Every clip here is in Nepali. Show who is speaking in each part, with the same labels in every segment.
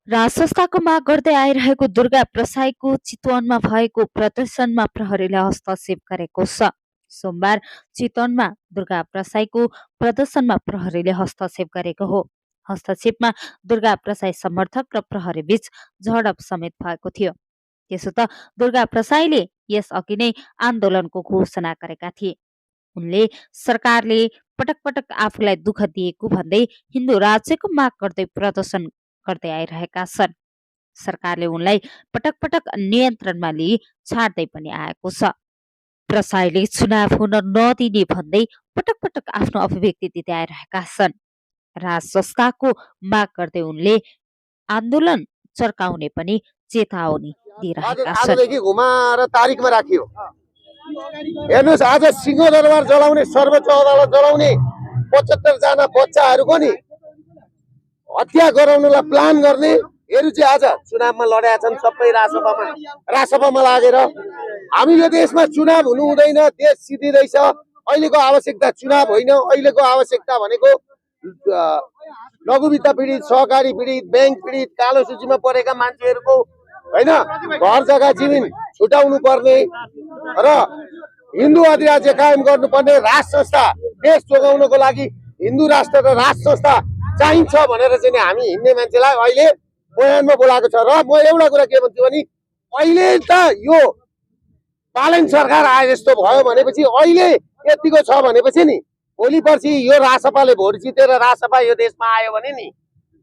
Speaker 1: राजसंस्थाको माग गर्दै आइरहेको दुर्गा प्रसाईको चितवनमा भएको प्रदर्शनमा प्रहरीले हस्तक्षेप गरेको छ। सोमबार चितवनमा दुर्गा प्रसाईको प्रदर्शनमा प्रहरीले हस्तक्षेप गरेको हो। हस्तक्षेपमा दुर्गा प्रसाई समर्थक र प्रहरी बीच झडप समेत भएको थियो। त्यसो त दुर्गा प्रसाईले यस अघि नै आन्दोलनको घोषणा गरेका थिए। उनले सरकारले पटक पटक आफूलाई दुःख दिएको भन्दै हिन्दू राज्यको माग गर्दै प्रदर्शन गर्दै आइरहेका छन्। सरकारले उनलाई पटक पटक नियन्त्रणमा लिई छाड्दै पनि आएको छ। प्रसाईले चुनाव हुन नदिने भन्दै पटक पटक आफ्नो अभिव्यक्ति दिँदै आइरहेका छन्। राज संस्थाको माग गर्दै उनले आन्दोलन चर्काउने पनि चेतावनी दिइरहेका छन्।
Speaker 2: आजदेखि घुमाएर तारिकमा राखियो। हेर्नुहोस्, आज सिंहदरबार जलाउने, सर्वोच्च अदालत जलाउने 75 जना बच्चाहरूको नि हत्या गराउनलाई प्लान गर्नेहरू चाहिँ आज चुनावमा लडेका छन्। सबै राजसभामा लागेर हामी यो देशमा चुनाव हुनु हुँदैन, देश सिद्धिँदैछ। अहिलेको आवश्यकता चुनाव होइन, अहिलेको आवश्यकता भनेको लघुवित्त पीडित, सहकारी पीडित, बैंक पीडित, कालो सूचीमा परेका मान्छेहरूको होइन घर जग्गा जमिन छुटाउनु पर्ने र हिन्दू अधिराज्य कायम गर्नुपर्ने, राज संस्था देश जोगाउनको लागि हिन्दू राष्ट्र र राज संस्था चाहिन्छ भनेर चाहिँ हामी हिँड्ने मान्छेलाई अहिले बयानमा बोलाएको छ। र म एउटा कुरा के भन्छु भने अहिले त यो बालन सरकार आए जस्तो भयो भनेपछि, अहिले यतिको छ भनेपछि नि भोलि पर्सि यो राजसभाले भोट जितेर राजसभा यो देशमा आयो भने नि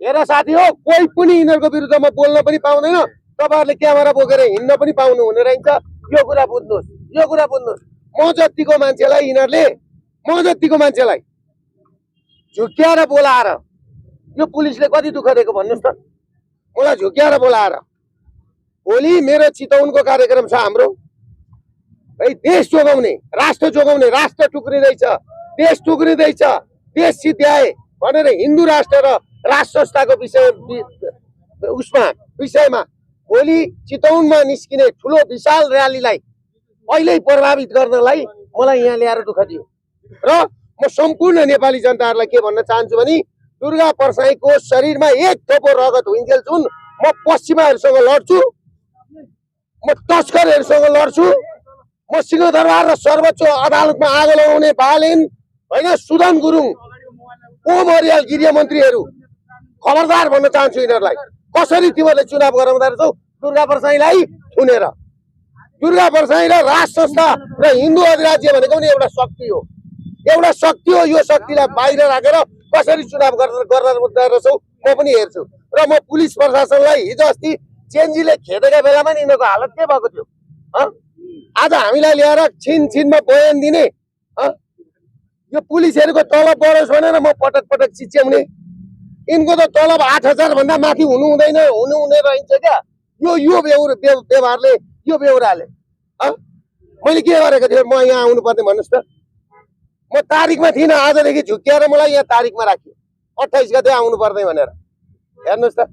Speaker 2: हेर साथी हो, कोही पनि यिनीहरूको विरुद्धमा बोल्न पनि पाउँदैन, तपाईँहरूले क्यामेरा बोकेर हिँड्न पनि पाउनु हुने रहेछ। यो कुरा बुझ्नुहोस्, यो कुरा बुझ्नुहोस्। म जतिको मान्छेलाई झुक्क्याएर बोलाएर यो पुलिसले कति दुःख दिएको भन्नुहोस् त। मलाई झुक्क्याएर बोलाएर भोलि मेरो चितवनको कार्यक्रम छ हाम्रो है, देश जोगाउने, राष्ट्र जोगाउने, राष्ट्र टुक्रिँदैछ, देश टुक्रिँदैछ, देश सिद्ध्याए भनेर हिन्दू राष्ट्र र राज संस्थाको विषयमा भोलि चितवनमा निस्किने ठुलो विशाल र्यालीलाई अहिले प्रभावित गर्नलाई मलाई यहाँ ल्याएर दुःख दियो। र म सम्पूर्ण नेपाली जनताहरूलाई के भन्न चाहन्छु भने दुर्गा प्रसाईको शरीरमा एक थोपो रगत हुइन्जेल जुन म पश्चिमाहरूसँग लड्छु, म तस्करहरूसँग लड्छु, म सिंहदरबार र सर्वोच्च अदालतमा आगो लगाउने बालेन होइन, सुदन गुरुङ, ओम अर्याल गृहमन्त्रीहरू खबरदार भन्न चाहन्छु यिनीहरूलाई। कसरी तिमीहरूले चुनाव गराउँदा रहेछौ दुर्गा प्रसाईलाई थुनेर। दुर्गा प्रसाई र राज संस्था र हिन्दू अधिराज्य भनेको पनि एउटा शक्ति हो, एउटा शक्ति हो। यो शक्तिलाई बाहिर राखेर कसरी चुनाव गर्दा रहेछौ म पनि हेर्छु। र म पुलिस प्रशासनलाई हिजो अस्ति चेन्जीले खेदेका बेलामा नि यिनीहरूको हालत के भएको थियो। आज हामीलाई ल्याएर छिनमा बयान दिने, यो पुलिसहरूको तलब बढोस् भनेर म पटक पटक चिच्याउने। यिनको त तलब 8,000 भन्दा माथि हुने रहन्छ क्या। यो व्यवहारले, यो बेहोराले मैले के गरेको थिएँ म यहाँ आउनुपर्ने भन्नुहोस् त। म तारिकमा थिइनँ, आजदेखि झुक्क्याएर मलाई यहाँ तारिकमा राख्यो 28 गते आउनु पर्ने भनेर। हेर्नुहोस् त,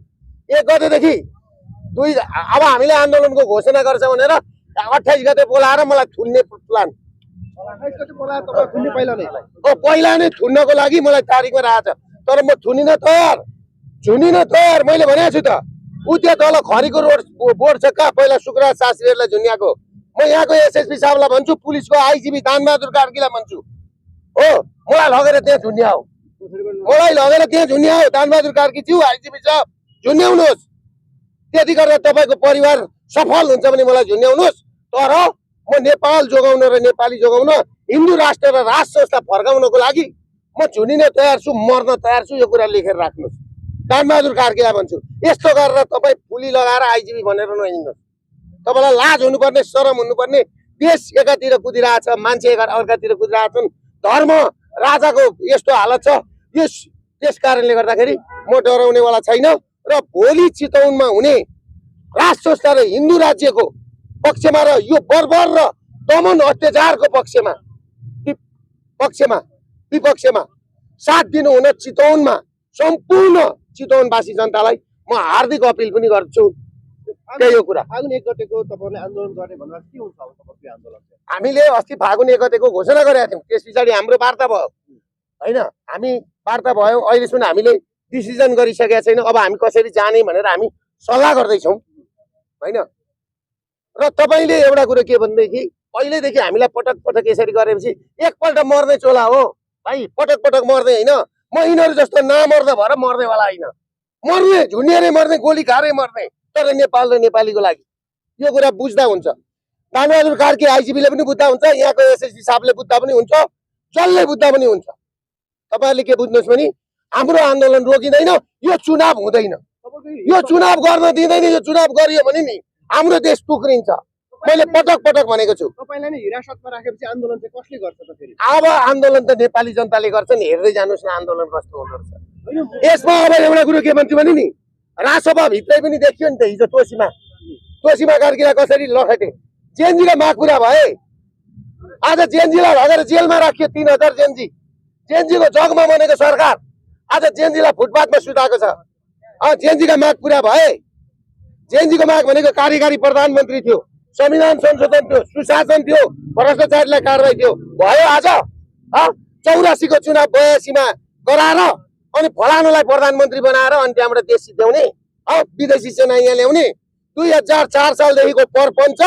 Speaker 2: 1 गतेदेखि अब हामीले आन्दोलनको घोषणा गर्छ भनेर 28 गते बोलाएर मलाई थुन्ने प्लान। पहिला नै थुन्नको लागि मलाई तारिकमा राखेको छ। तर म थुनिन तयार। मैले भनेको छु त, ऊ त्यो तल खरीको बोर्ड छ कहाँ, पहिला सुकराज शास्त्रीहरूलाई झुन्याएको। म यहाँको एसएसपी साहबलाई भन्छु, पुलिसको आइजिपी दानबहादुर कार्कीलाई भन्छु हो, मलाई लगेर त्यहाँ झुन्याऊ, दानबहादुर कार्की ज्यू, आइजिपी साहब झुन्याउनुहोस्। त्यति गरेर तपाईँको परिवार सफल हुन्छ भने मलाई झुन्याउनुहोस्। तर म नेपाल जोगाउन र नेपाली जोगाउन, हिन्दू राष्ट्र र राज संस्था फर्काउनको लागि म झुनिन तयार छु, मर्न तयार छु। यो कुरा लेखेर राख्नुहोस्। दानबहादुर कार्कीलाई भन्छु, यस्तो गरेर तपाईँ फुली लगाएर आइजिपी भनेर नहिँड्नुहोस्। तपाईँलाई लाज हुनुपर्ने, शरम हुनुपर्ने। देश एकातिर कुदिरहेछ, मान्छे अर्कातिर कुदिरहेछन्, धर्म राजाको यस्तो हालत छ। त्यस कारणले गर्दाखेरि म डराउनेवाला छैन। र भोलि चितवनमा हुने राज संस्था र हिन्दू राज्यको पक्षमा र यो बर्बर र दमन अत्याचारको विपक्षमा साथ दिनु हुन चितवनमा सम्पूर्ण चितवनवासी जनतालाई म हार्दिक अपिल पनि गर्छु। त्यही हो कुरा।
Speaker 3: फागुन 1 गतेको तपाईहरुले आन्दोलन गर्ने भन्दा के हुन्छ अब तपाईको आन्दोलन?
Speaker 2: हामीले अस्ति फागुन 1 गतेको घोषणा गरेका थियौँ। त्यस पछाडि हाम्रो वार्ता भयो हैन, हामी वार्ता भयो। अहिले सुन हामीले डिसिजन गरिसकेका छैन। अब हामी कसरी जाने भनेर हामी सल्लाह गर्दैछौँ होइन। र तपाईँले एउटा कुरो के भनेदेखि पहिल्यैदेखि हामीलाई पटक पटक यसरी गरेपछि एकपल्ट मर्ने चोला हो भाइ, पटक पटक मर्ने होइन। म यिनीहरू जस्तो नमर्दा भएर मर्नेवाला होइन, मर्ने झुन्डिएर मर्ने, गोली खाएर मर्ने, तर नेपाल र नेपालीको लागि। यो कुरा बुझ्दा हुन्छ। दानबहादुर कार्की आइजिपीले पनि बुझ्दा हुन्छ, यहाँको एसएसजी साहबले बुझ्दा पनि हुन्छ, जसले बुझ्दा पनि हुन्छ। तपाईँहरूले के बुझ्नुहोस् भने हाम्रो आन्दोलन रोकिँदैन, यो चुनाव हुँदैन, यो चुनाव गर्न दिँदैन। यो चुनाव गरियो भने नि हाम्रो देश टुक्रिन्छ। मैले पटक पटक भनेको छु।
Speaker 3: तपाईँलाई नै हिरासतमा राखेपछि आन्दोलन चाहिँ कसले गर्छ त फेरि?
Speaker 2: अब आन्दोलन त नेपाली जनताले गर्छ नि, हेर्दै जानुहोस् न आन्दोलन कस्तो हुँदो रहेछ। यसमा अब एउटा कुरो के भन्छु भने नि राजसभा भित्रै पनि देखियो नि त हिजो तोसीमा कार्कीलाई कसरी लखेटे। जेएनजीका माग पुरा भए, आज जेएनजीलाई लगेर जेलमा राखियो 3000 जेएनजी। जेएनजीको जगमा बनेको सरकार आज जेएनजीलाई फुटपाथमा सुताएको छ। जेएनजीका माग पुरा भए। जेएनजीको माग भनेको कार्यकारी प्रधानमन्त्री थियो, संविधान संशोधन थियो, सुशासन थियो, भ्रष्टाचारीलाई कारवाही थियो, भयो। आज 84 को चुनाव 82 मा गराएर अनि फलानुलाई प्रधानमन्त्री बनाएर अनि त्यहाँबाट देश सिद्ध्याउने, विदेशी सेना यहाँ ल्याउने। 2004 सालदेखिको परपञ्च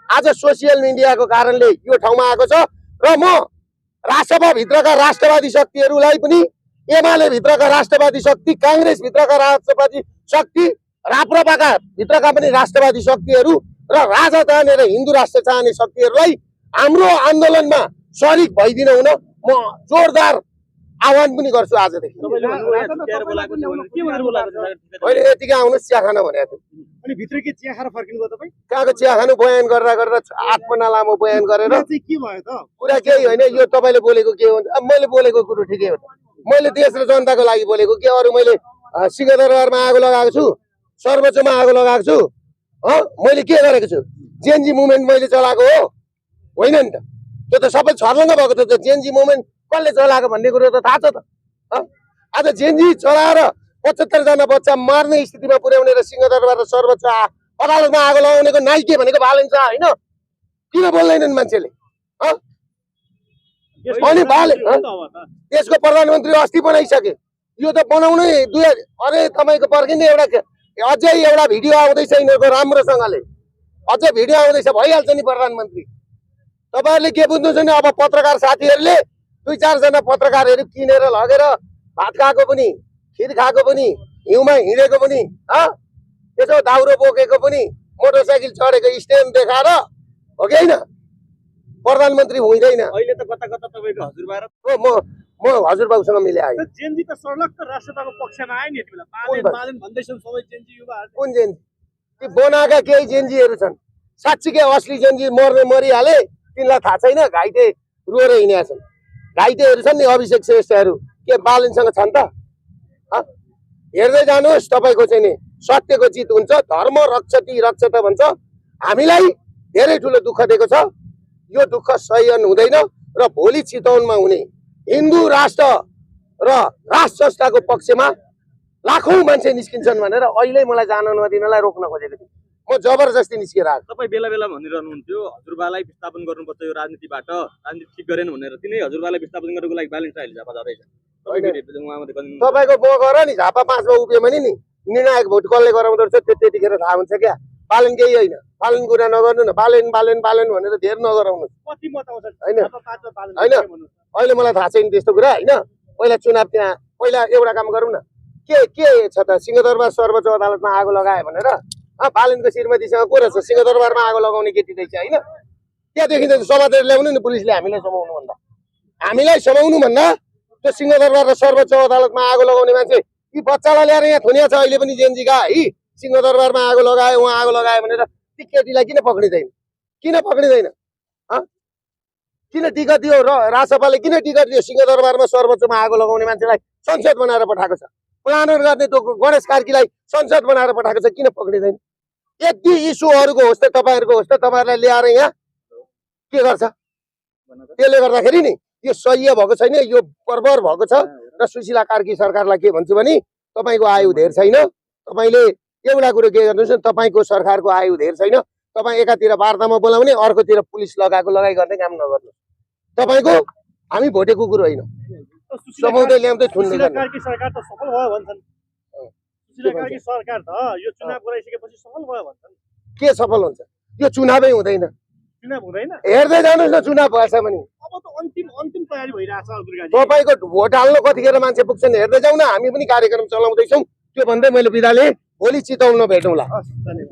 Speaker 2: आज सोसियल मिडियाको कारणले यो ठाउँमा आएको छ। र म राजसभाभित्रका राष्ट्रवादी शक्तिहरूलाई पनि, एमाले भित्रका राष्ट्रवादी शक्ति, काङ्ग्रेस भित्रका राष्ट्रवादी शक्ति, राप्रपाका भित्रका पनि राष्ट्रवादी शक्तिहरू र राजा चाहने र हिन्दू राष्ट्र चाहने शक्तिहरूलाई हाम्रो आन्दोलनमा सरिक भइदिन हुन म जोरदार आह्वान पनि गर्छु आजदेखि। मैले यतिकै आउनुहोस् चिया खान भनेको थिएँ।
Speaker 3: अनि भित्र के चिया खाएर फर्किनुभयो तपाईँ?
Speaker 2: कहाँको चिया खानु, बयान गर्दा गर्दा 8 पन्ना लामो बयान गरेर
Speaker 3: चाहिँ के भयो त?
Speaker 2: कुरा केही होइन। यो तपाईँले बोलेको के हो? अब मैले बोलेको कुरो ठिकै हो त। मैले देश र जनताको लागि बोलेको के, अरू मैले सिंहदरबारमा आगो लगाएको छु, सर्वोच्चमा आगो लगाएको छु, मैले के गरेको छु? जेएनजी मुभमेन्ट मैले चलाएको हो होइन नि त। त्यो त सबै छर्लङ्ग भएको थियो। जेएनजी मुभमेन्ट कसले चलाएको भन्ने कुरो त थाहा छ त। आज जेएनजी चलाएर 75 जना बच्चा मार्ने स्थितिमा पुर्याउने र सिंहदरबार र सर्वोच्च अदालतमा आगो लगाउनेको नाइके भनेको बालेन शाह होइन? किन बोल्दैनन् मान्छेले? अनि देशको प्रधानमन्त्री अस्ति बनाइसके, यो त बनाउनै अरे तपाईँको पर्खिने अझै एउटा भिडियो आउँदैछ यिनीहरूको राम्रोसँगले, अझै भिडियो आउँदैछ, भइहाल्छ नि प्रधानमन्त्री। तपाईँहरूले के बुझ्नुहुन्छ भने अब पत्रकार साथीहरूले 2-4 जना पत्रकारहरू किनेर लगेर भात खाएको पनि, खिर खाएको पनि, हिउँमा हिँडेको पनि, यसो दाउरो बोकेको पनि, मोटरसाइकल चढेको स्ट्यान्ड देखाएर हो कि होइन प्रधानमन्त्री हुँदैन।
Speaker 3: अहिले त कता कता तपाईँको हजुरबा र
Speaker 2: म हजुरबाबुसँग मिले आएँ।
Speaker 3: जेएनजी त सडक राष्ट्रताको पक्षमा आयो नि यति बेला। बालेन भन्दैछन् सबै जेएनजी युवाहरू।
Speaker 2: कुन जेएनजी? ती बनाएका केही जेएनजीहरू छन्, साँच्चीकै असली जेएनजी मर्ने मरिहाले, तिनलाई थाहा छैन। घाइते रोएर हिँडेका छन्, घाइतेहरू छन् नि, अभिषेक श्रेष्ठहरू के बालेनसँग छन् त? हेर्दै जानुहोस्, तपाईँको चाहिँ नि सत्यको जित हुन्छ। धर्म रक्षति रक्षत भन्छ। हामीलाई धेरै ठुलो दुःख दिएको छ, यो दुःख सहन हुँदैन। र भोलि चितवनमा हुने हिन्दू राष्ट्र र राष्ट्र संस्थाको पक्षमा लाखौं मान्छे निस्किन्छन् भनेर अहिले मलाई जान नदिनलाई रोक्न खोजेको थिएँ। म जबरजस्ती निस्केर आएको।
Speaker 4: तपाईँ बेला बेला भनिरहनुहुन्थ्यो हजुरबालाई विस्थापन गर्नुपर्छ यो राजनीतिबाट, राजनीति ठिक गरेन भनेर। तिनै हजुरबालाई विस्थापन गर्नको लागि बालेन शाहले झापा झरेछ।
Speaker 2: तपाईँको म गर नि झापा 5 मा उभियो भने नि निर्णायक भोट कसले गराउँदो रहेछ त्यतिखेर थाहा हुन्छ क्या। बालेन केही होइन, बालेन कुरा नगर्नु न, बालेन बालेन बालेन भनेर धेर नगराउनु होइन। अहिले मलाई थाहा छैन त्यस्तो कुरा होइन। पहिला चुनाव त्यहाँ पहिला एउटा काम गरौँ न, के छ त? सिंहदरबार सर्वोच्च अदालतमा आगो लगायो भनेर बालेनको श्रीमतीसँग को रहेछ? सिंहदरबारमा आगो लगाउने केटी रहेछ होइन? त्यहाँदेखि त समातेर ल्याउनु नि पुलिसले। हामीलाई समाउनु भन्दा त्यो सिंहदरबार र सर्वोच्च अदालतमा आगो लगाउने मान्छे यी बच्चालाई ल्याएर यहाँ थुनिया छ अहिले पनि जेएनजीका है। सिंहदरबारमा आगो लगायो, उहाँ आगो लगायो भनेर ती केटीलाई किन पक्रिँदैन? किन टिकट दियो? र राजसभाले किन टिकट दियो? सिंहदरबारमा सर्वोच्चमा आगो लगाउने मान्छेलाई संसद बनाएर पठाएको छ। प्लानर गर्ने त्यो गणेश कार्कीलाई संसद बनाएर पठाएको छ, किन पक्रिँदैन? यति इस्युहरूको होस् त तपाईँहरूको होस् त, तपाईँहरूलाई ल्याएर यहाँ के गर्छ? त्यसले गर्दाखेरि नि यो सह्य भएको छैन, यो बर्बर भएको छ। र सुशीला कार्की सरकारलाई के भन्छु भने तपाईँको आयु धेर छैन। तपाईँले एउटा कुरो के गर्नुहोस् न, तपाईँको सरकारको आयु धेर छैन। तपाईँ एकातिर वार्तामा बोलाउने, अर्कोतिर पुलिस लगाएको लगाई गर्ने काम नगर्नु। तपाईँको हामी भोटे कुकुर होइन।
Speaker 3: त सुशीला
Speaker 2: समाउँदै ल्याउँदै थुन्दै
Speaker 3: सुशीला
Speaker 2: जाने।
Speaker 3: कार्की सरकार त सफल भयो भन्छन्। सुशीला कार्की सरकार त यो चुनाव गराइसकेपछि सफल भयो भन्छन्।
Speaker 2: के सफल हुन्छ? यो चुनावै हुँदैन।
Speaker 3: चुनाव हुँदैन।
Speaker 2: हेर्दै जानुहोस् न चुनाव भएछ भने।
Speaker 3: अब त अन्तिम तयारी भइरहेछ दुर्गाजी।
Speaker 2: तपाईँको भोट हाल्न कतिखेर मान्छे पुग्छन् हेर्दै जाउँ न। हामी पनि कार्यक्रम चलाउँदैछौँ। त्यो भन्दै मैले बिदा लिएँ। भोलि चितवनमा भेटौँला।
Speaker 3: हस्, धन्यवाद।